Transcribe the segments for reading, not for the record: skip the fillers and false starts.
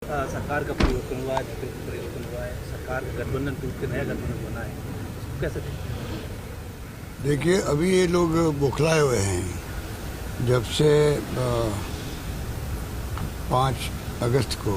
सरकार का परिवर्तन हुआ है, नेतृत्व परिवर्तन हुआ है, सरकार का गठबंधन टूट के नया गठबंधन बना है, इसको कैसे देखते हैं? देखिए, अभी ये लोग बौखलाए हुए हैं। जब से 5 अगस्त को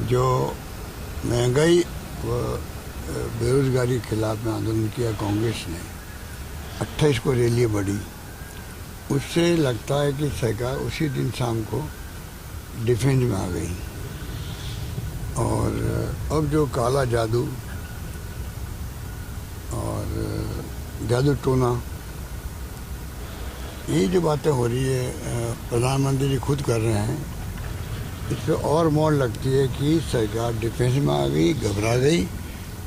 जो महंगाई व बेरोजगारी के खिलाफ में आंदोलन किया कांग्रेस ने, 28 को रैली बढ़ी, उससे लगता है कि सरकार उसी दिन शाम को डिफेंस में आ गई। और अब जो काला जादू और जादू टोना, ये जो बातें हो रही है प्रधानमंत्री जी खुद कर रहे हैं, इससे और मोड़ लगती है कि सरकार डिफेंस में आ गई, घबरा गई,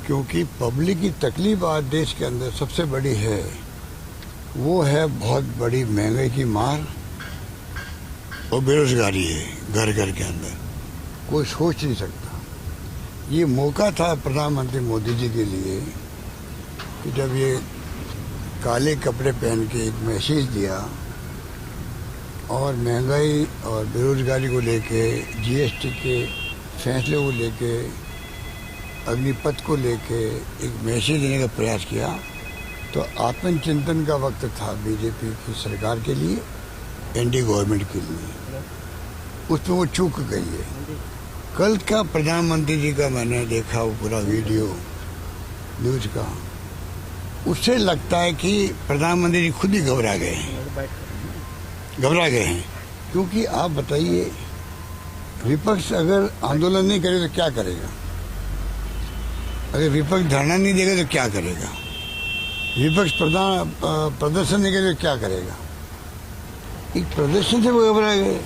क्योंकि पब्लिक की तकलीफ आज देश के अंदर सबसे बड़ी है, वो है बहुत बड़ी महंगाई की मार और बेरोजगारी है घर घर के अंदर। कोई सोच नहीं सकता। ये मौका था प्रधानमंत्री मोदी जी के लिए कि जब ये काले कपड़े पहन के एक मैसेज दिया और महंगाई और बेरोजगारी को लेके, जीएसटी के फैसले को लेके, अग्निपथ को लेके एक मैसेज देने का प्रयास किया, तो आत्मचिंतन का वक्त था बीजेपी की सरकार के लिए, एनडीए गवर्नमेंट के लिए। उसमें वो चूक गई है। कल का प्रधानमंत्री जी का मैंने देखा वो पूरा वीडियो न्यूज का, उससे लगता है कि प्रधानमंत्री जी खुद ही घबरा गए हैं। क्योंकि आप बताइए, विपक्ष अगर आंदोलन नहीं करे तो क्या करेगा? अगर विपक्ष धरना नहीं देगा तो क्या करेगा? विपक्ष प्रदर्शन नहीं करे तो क्या करेगा? एक प्रदर्शन से वो घबरा गए,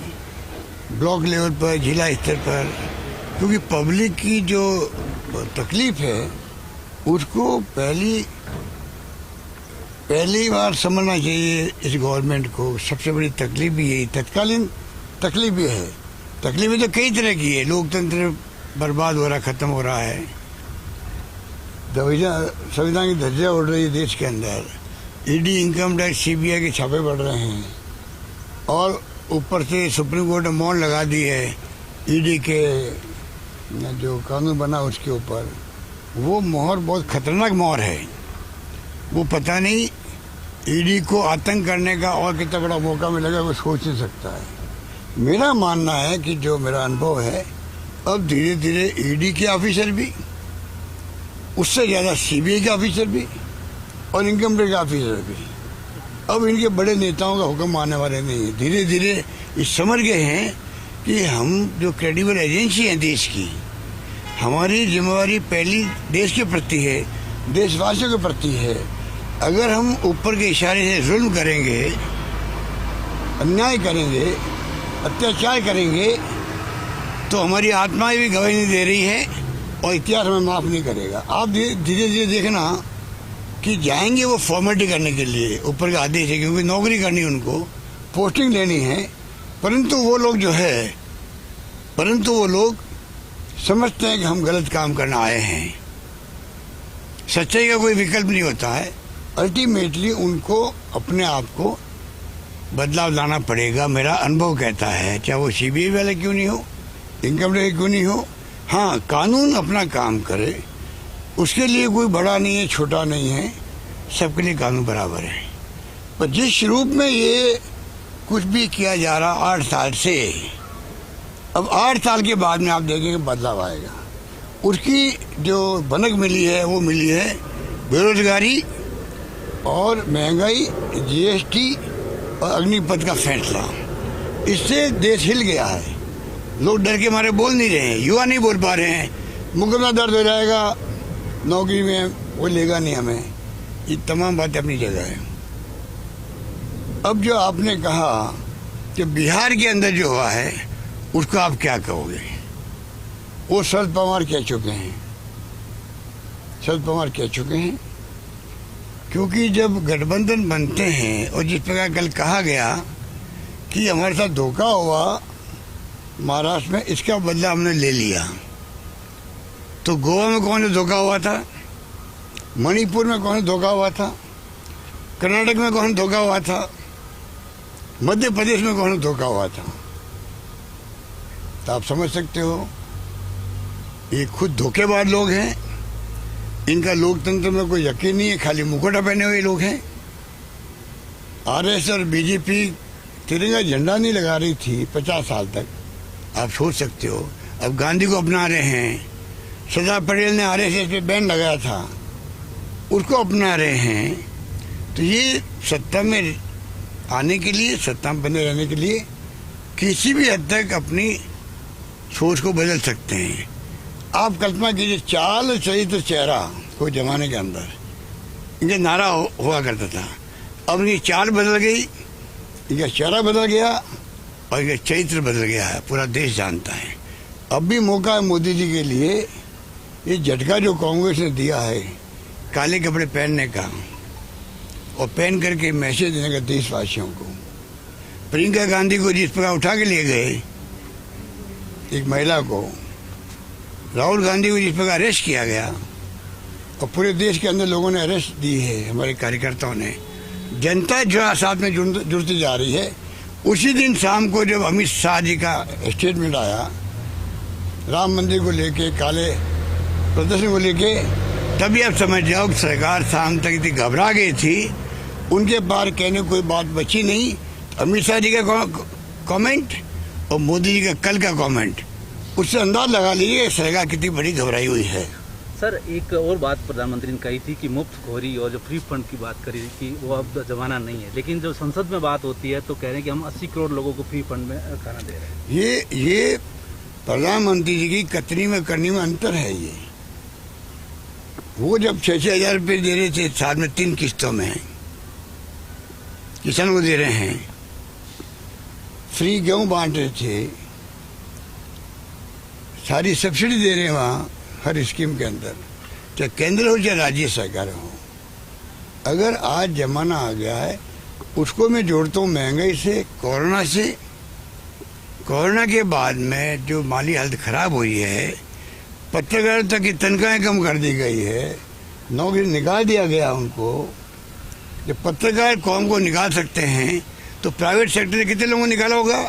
ब्लॉक लेवल पर, जिला स्तर पर, क्योंकि पब्लिक की जो तकलीफ है उसको पहली बार समझना चाहिए इस गवर्नमेंट को। सबसे बड़ी तकलीफ भी यही, तत्कालीन तकलीफ भी है। तकलीफें तो कई तरह की है, लोकतंत्र बर्बाद हो रहा, खत्म हो रहा है, संविधान की धज्जियां उड़ रही है देश के अंदर, ईडी, इनकम टैक्स, सीबीआई के छापे बढ़ रहे हैं, और ऊपर से सुप्रीम कोर्ट ने मौन लगा दी है ईडी के जो कानून बना उसके ऊपर। वो मोहर बहुत खतरनाक मोहर है। वो पता नहीं ईडी को आतंक करने का और कितना बड़ा मौका मिलेगा, वो सोच नहीं सकता है। मेरा मानना है कि जो मेरा अनुभव है, अब धीरे धीरे ईडी के ऑफिसर भी, उससे ज़्यादा सीबीआई के ऑफिसर भी और इनकम टैक्स ऑफिसर भी अब इनके बड़े नेताओं का हुक्म मानने वाले नहीं है। धीरे धीरे ये समझ गए हैं कि हम जो क्रेडिबल एजेंसी हैं देश की, हमारी जिम्मेवारी पहली देश के प्रति है, देशवासियों के प्रति है। अगर हम ऊपर के इशारे से जुल्म करेंगे, अन्याय करेंगे, अत्याचार करेंगे, तो हमारी आत्माएं भी गवाही नहीं दे रही है और इतिहास हमें माफ़ नहीं करेगा। आप धीरे धीरे देखना कि जाएंगे वो फॉर्मेलिटी करने के लिए, ऊपर के आदेश है, क्योंकि नौकरी करनी उनको, पोस्टिंग लेनी है, परंतु वो लोग समझते हैं कि हम गलत काम करना आए हैं। सच्चाई का कोई विकल्प नहीं होता है। अल्टीमेटली उनको अपने आप को बदलाव लाना पड़ेगा, मेरा अनुभव कहता है, चाहे वो सीबीआई वाले क्यों नहीं हो, इनकम टैक्स क्यों नहीं हो। हाँ, कानून अपना काम करे, उसके लिए कोई बड़ा नहीं है, छोटा नहीं है, सबके लिए कानून बराबर है। पर जिस रूप में ये कुछ भी किया जा रहा 8 साल से, अब 8 साल के बाद में आप देखेंगे बदलाव आएगा। उसकी जो भनक मिली है वो मिली है बेरोजगारी और महंगाई, जीएसटी और अग्निपथ का फैसला। इससे देश हिल गया है। लोग डर के मारे बोल नहीं रहे हैं, युवा नहीं बोल पा रहे हैं, मुकदमा दर्ज हो जाएगा, नौकरी में वो लेगा नहीं हमें। ये तमाम बातें अपनी जगह है। अब जो आपने कहा कि बिहार के अंदर जो हुआ है उसको आप क्या कहोगे? वो शरद पवार कह चुके हैं, क्योंकि जब गठबंधन बनते हैं और जिस प्रकार कल कहा गया कि हमारे साथ धोखा हुआ महाराष्ट्र में, इसका बदला हमने ले लिया, तो गोवा में कौन सा धोखा हुआ था, मणिपुर में कौन सा धोखा हुआ था, कर्नाटक में कौन धोखा हुआ था, मध्य प्रदेश में कौन धोखा हुआ था। तो आप समझ सकते हो ये खुद धोखेबाज लोग हैं, इनका लोकतंत्र में कोई यकीन नहीं है, खाली मुकुटा पहने हुए लोग हैं। आरएस और बीजेपी तिरंगा झंडा नहीं लगा रही थी 50 साल तक, आप सोच सकते हो। अब गांधी को अपना रहे हैं, सरदार पटेल ने आरएसएस पे बैन लगाया था, उसको अपना रहे हैं। तो ये सत्ता में आने के लिए, सत्ता में बने रहने के लिए किसी भी हद तक अपनी सोच को बदल सकते हैं। आप कल्पना कीजिए, चाल चरित्र चेहरा कोई जमाने के अंदर इनका नारा हुआ करता था, अब इनकी चाल बदल गई, इनका चेहरा बदल गया और इनका चरित्र बदल गया है, पूरा देश जानता है। अब भी मौका है मोदी जी के लिए, ये झटका जो कांग्रेस ने दिया है काले कपड़े पहनने का और पहन करके मैसेज देने का देशवासियों को। प्रियंका गांधी को जिस प्रकार उठा के ले गए, एक महिला को, राहुल गांधी को जिस प्रकार अरेस्ट किया गया और पूरे देश के अंदर लोगों ने अरेस्ट दी है, हमारे कार्यकर्ताओं ने, जनता जो साथ में जुड़ती जा रही है। उसी दिन शाम को जब अमित शाह जी का स्टेटमेंट आया राम मंदिर को लेके, काले प्रदर्शन को लेके, तभी आप समझ जाओ कि सरकार शाम तक इतनी घबरा गई थी, उनके पार कहने कोई बात बची नहीं। अमित शाह जी का कमेंट और मोदी जी का कल का कमेंट, उससे अंदाज लगा लीजिए सरकार कितनी बड़ी घबराई हुई है। सर, एक और बात प्रधानमंत्री ने कही थी कि मुफ्तखोरी और जो फ्री फंड की बात करी कि वो अब जमाना नहीं है, लेकिन जो संसद में बात होती है तो कह रहे हैं कि हम 80 करोड़ लोगों को फ्री फंड में खाना दे रहे हैं। ये प्रधानमंत्री जी की कतनी में करनी में अंतर है। ये वो जब 6-6 हजार रुपये दे रहे थे साल में 3 किस्तों में, किसान को दे रहे हैं, फ्री गेहूं बांट रहे थे, सारी सब्सिडी दे रहे हैं वहाँ हर स्कीम के अंदर, चाहे केंद्र हो चाहे राज्य सरकार हो। अगर आज जमाना आ गया है, उसको मैं जोड़ता हूँ महंगाई से, कोरोना से। कोरोना के बाद में जो माली हालत खराब हुई है, पत्रकारिता की तनख्वाहें कम कर दी गई है, नौकरी निकाल दिया गया उनको। जब पत्रकार कौम को निकाल सकते हैं तो प्राइवेट सेक्टर ने कितने लोगों को निकाला होगा?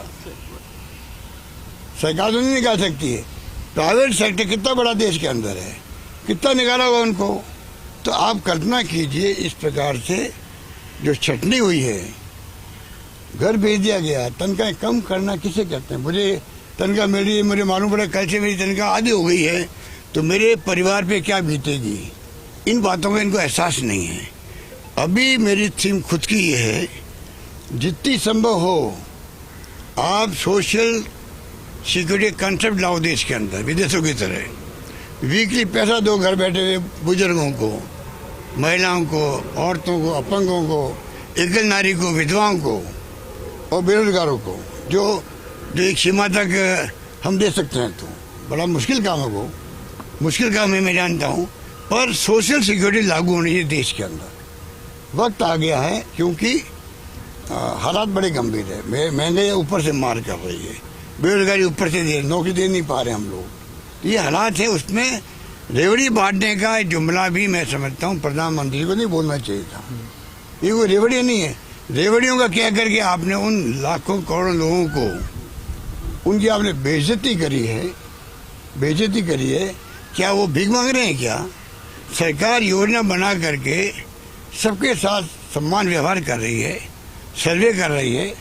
सरकार तो नहीं निकाल सकती है, प्राइवेट सेक्टर कितना बड़ा देश के अंदर है, कितना निकाला होगा उनको। तो आप कल्पना कीजिए इस प्रकार से जो छटनी हुई है, घर भेज दिया गया, तनख्वाहें कम करना किसे कहते हैं? मुझे तनख्वाह मिल रही है, मुझे मालूम पड़ा कल से मेरी तनख्वाह आधी हो गई है, तो मेरे परिवार पे क्या बीतेगी, इन बातों का इनको एहसास नहीं है। अभी मेरी थीम खुद की ये है, जितनी संभव हो आप सोशल सिक्योरिटी कंसेप्ट लाओ देश के अंदर, विदेशों की तरह। वीकली पैसा दो घर बैठे हुए बुजुर्गों को, महिलाओं को, औरतों को, अपंगों को, एकल नारी को, विधवाओं को और बेरोजगारों को, जो एक सीमा तक हम दे सकते हैं। तो बड़ा मुश्किल काम है, वो मुश्किल काम है, मैं जानता हूँ, पर सोशल सिक्योरिटी लागू होनी चाहिए देश के अंदर। वक्त आ गया है, क्योंकि हालात बड़े गंभीर है। महंगाई ऊपर से मार कर रही है, बेरोजगारी ऊपर से नौकरी दे नहीं पा रहे हम लोग। ये हालात है, उसमें रेवड़ी बांटने का जुमला भी मैं समझता हूँ प्रधानमंत्री को नहीं बोलना चाहिए था। ये कोई रेवड़ी नहीं है। रेवड़ियों का क्या करके आपने उन लाखों करोड़ों लोगों को उनकी आपने बेइज्जती करी है, बेइज्जती करी है। क्या वो भीख मांग रहे हैं क्या? सरकार योजना बना करके सबके साथ सम्मान व्यवहार कर रही है, सर्वे कर रही है।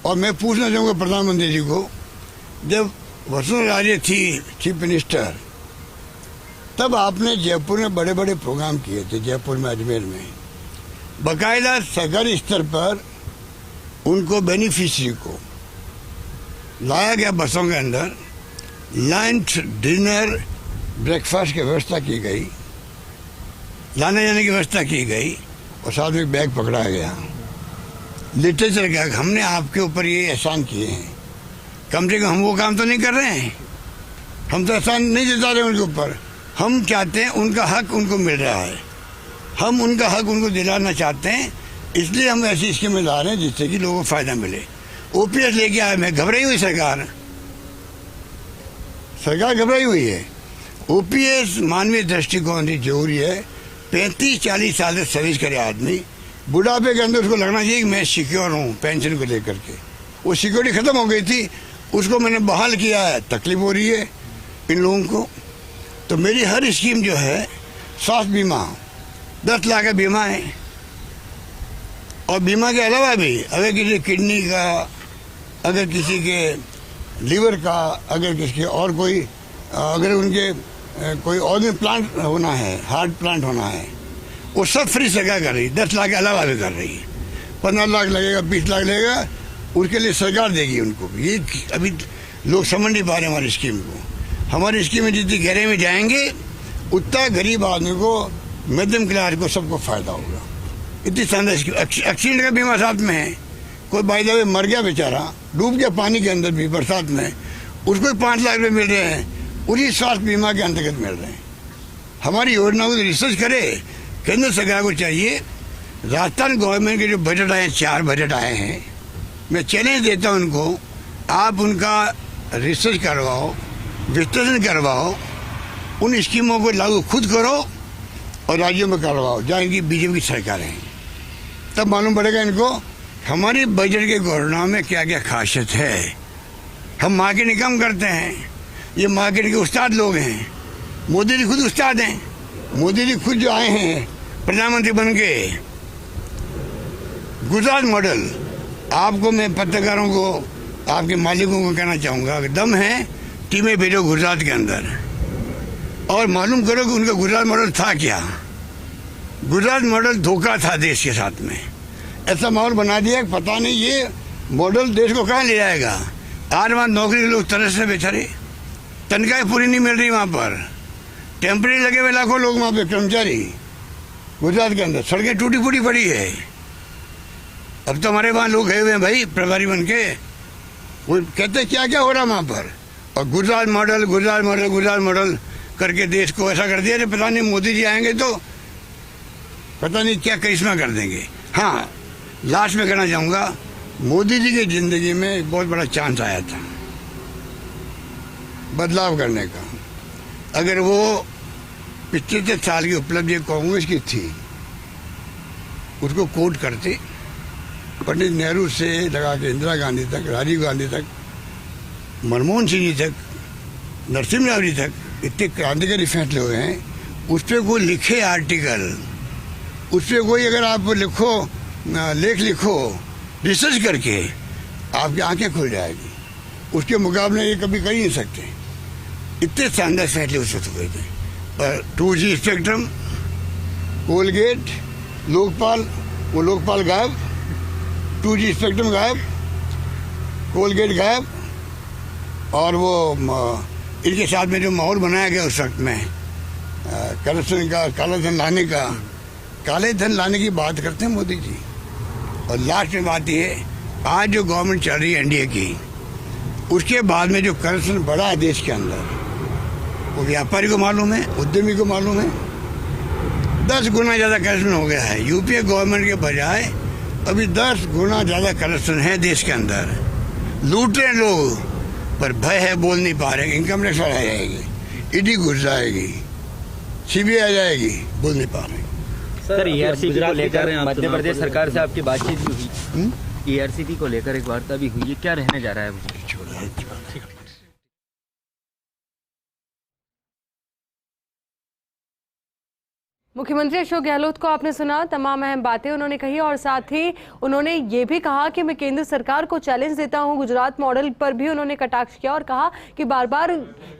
और मैं पूछना चाहूँगा प्रधानमंत्री जी को, जब वसुंधरा राजे थी चीफ मिनिस्टर, तब आपने जयपुर में बड़े बड़े प्रोग्राम किए थे, जयपुर में, अजमेर में, बाकायदा सरकारी स्तर पर उनको बेनिफिशियरी को लाया गया, बसों के अंदर लंच, डिनर, ब्रेकफास्ट की व्यवस्था की गई, लाने जाने की व्यवस्था की गई और साथ में बैग पकड़ाया गया। लिटरेचर का हमने आपके ऊपर ये एहसान किए हैं, कम से कम हम वो काम तो नहीं कर रहे हैं, हम तो एहसान नहीं जता रहे उनके ऊपर। हम चाहते हैं उनका हक उनको मिल रहा है, हम उनका हक उनको दिलाना चाहते हैं, इसलिए हम ऐसी स्कीमें ला रहे हैं जिससे कि लोगों को फायदा मिले। ओपीएस लेके आए, मैं घबराई हुई सरकार घबराई हुई है। ओपीएस मानवीय दृष्टिकोण से जरूरी है। 35-40 साल से सर्विस करे आदमी, बुढ़ापे के अंदर उसको लगना चाहिए कि मैं सिक्योर हूँ पेंशन को लेकर के। वो सिक्योरिटी खत्म हो गई थी, उसको मैंने बहाल किया है। तकलीफ हो रही है इन लोगों को। तो मेरी हर स्कीम जो है, स्वास्थ्य बीमा 10 लाख का बीमा है, और बीमा के अलावा भी अगर किसी किडनी का, अगर किसी के लीवर का, अगर किसी के और कोई, अगर उनके कोई ऑर्गन प्लांट होना है, हार्ट प्लांट होना है, वो सब फ्री सरकार कर रही है। 10 लाख के अलावा भी कर रही है। 15 लाख लगेगा, 20 लाख लगेगा, उसके लिए सरकार देगी उनको। ये अभी लोग समझ नहीं पा रहे हमारी स्कीम को। हमारी स्कीम में जितनी गहरे में जाएंगे उतना गरीब आदमी को, मध्यम क्लास को, सबको फायदा होगा। इतनी शानदार स्कीम। एक्सीडेंट का बीमा साथ में है। कोई बाई द वे मर गया बेचारा, डूब गया पानी के अंदर भी बरसात में, उसको 5 लाख रुपये मिल रहे हैं, उसी स्वास्थ्य बीमा के अंतर्गत मिल रहे हैं। हमारी योजना को रिसर्च करे। केंद्र सरकार को चाहिए, राजस्थान गवर्नमेंट के जो बजट आए हैं, 4 बजट आए हैं, मैं चैलेंज देता हूं उनको, आप उनका रिसर्च करवाओ, विश्लेषण करवाओ, उन स्कीमों को लागू खुद करो और राज्यों में करवाओ जहाँ इनकी बीजेपी की सरकार है। तब मालूम पड़ेगा इनको हमारी बजट के घोषणा में क्या क्या खासियत है। हम मार्केटिंग कम करते हैं, ये मार्केटिंग के उस्ताद लोग हैं। मोदी जी खुद उस्ताद हैं। मोदी जी खुद जो आए हैं प्रधानमंत्री बन के, गुजरात मॉडल, आपको मैं पत्रकारों को, आपके मालिकों को कहना चाहूँगा, अगर दम है टीमें भेजो गुजरात के अंदर और मालूम करो कि उनका गुजरात मॉडल था क्या। गुजरात मॉडल धोखा था देश के साथ में। ऐसा माहौल बना दिया कि पता नहीं ये मॉडल देश को कहाँ ले जाएगा। आज वहाँ नौकरी के लोग तरस से बेचारे, तनख्वाहें पूरी नहीं मिल रही वहाँ पर, टेम्परेरी लगे हुए लाखों लोग वहाँ पे कर्मचारी गुजरात के अंदर, सड़कें टूटी फूटी पड़ी है। अब तो हमारे वहाँ लोग गए हुए हैं भाई प्रभारी बन के, वो कहते क्या क्या हो रहा है वहाँ पर। और Gujarat model, Gujarat model, Gujarat model करके देश को ऐसा कर दिया। पता नहीं मोदी जी आएंगे तो पता नहीं क्या करिश्मा कर देंगे। हाँ, लास्ट में कहना चाहूँगा, मोदी जी की जिंदगी में एक बहुत बड़ा चांस आया था बदलाव करने का। अगर वो 75 साल की उपलब्धि कांग्रेस की थी, उसको कोट करते, पंडित नेहरू से लगा के इंदिरा गांधी तक, राजीव गांधी तक, मनमोहन सिंह जी तक, नरसिम्हा राव जी तक, इतने क्रांतिकारी फैसले हुए हैं। उस पर कोई लिखे आर्टिकल, उस पर कोई अगर आप लिखो, लेख लिखो रिसर्च करके, आपकी आंखें खुल जाएगी। उसके मुकाबले ये कभी कर ही नहीं सकते। इतने शानदार फैसले उस वक्त हुए थे। पर 2G स्पेक्ट्रम, कोलगेट, लोकपाल, वो लोकपाल गायब, 2G स्पेक्ट्रम गायब, कोलगेट गायब, और वो इनके साथ में जो माहौल बनाया गया उस वक्त में करप्शन का, काले धन लाने की बात करते हैं मोदी जी। और लास्ट में बात ये है, आज जो गवर्नमेंट चल रही है एनडीए की, उसके बाद में जो करप्शन बढ़ा है देश के अंदर, वो व्यापारी को मालूम है, उद्यमी को मालूम है। 10 गुना ज़्यादा करप्शन हो गया है। यूपीए गवर्नमेंट के बजाय अभी 10 गुना ज़्यादा करप्शन है देश के अंदर। लूट रहे लोग, पर भय है, बोल नहीं पा रहे। इनकम टैक्स आ जाएगी, ईडी घुस जाएगी, सीबीआई आ जाएगी, बोल नहीं पा रहे। सर, ईआरसीटी को लेकर मध्य प्रदेश सरकार से आपकी बातचीत भी हुई, ईआरसीटी को लेकर एक वार्ता भी हुई है, क्या रहने जा रहा है वो? मुख्यमंत्री अशोक गहलोत को आपने सुना, तमाम अहम बातें उन्होंने कही और साथ ही उन्होंने ये भी कहा कि मैं केंद्र सरकार को चैलेंज देता हूं। गुजरात मॉडल पर भी उन्होंने कटाक्ष किया और कहा कि बार बार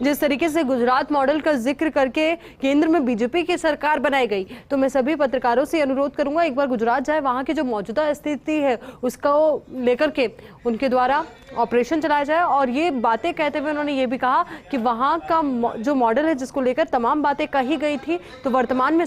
जिस तरीके से गुजरात मॉडल का जिक्र करके केंद्र में बीजेपी की सरकार बनाई गई, तो मैं सभी पत्रकारों से अनुरोध करूंगा एक बार गुजरात जाए, वहां की जो मौजूदा स्थिति है उसको लेकर के उनके द्वारा ऑपरेशन चलाया जाए। और ये बातें कहते हुए उन्होंने ये भी कहा कि वहां का जो मॉडल है जिसको लेकर तमाम बातें कही गई थी, तो वर्तमान में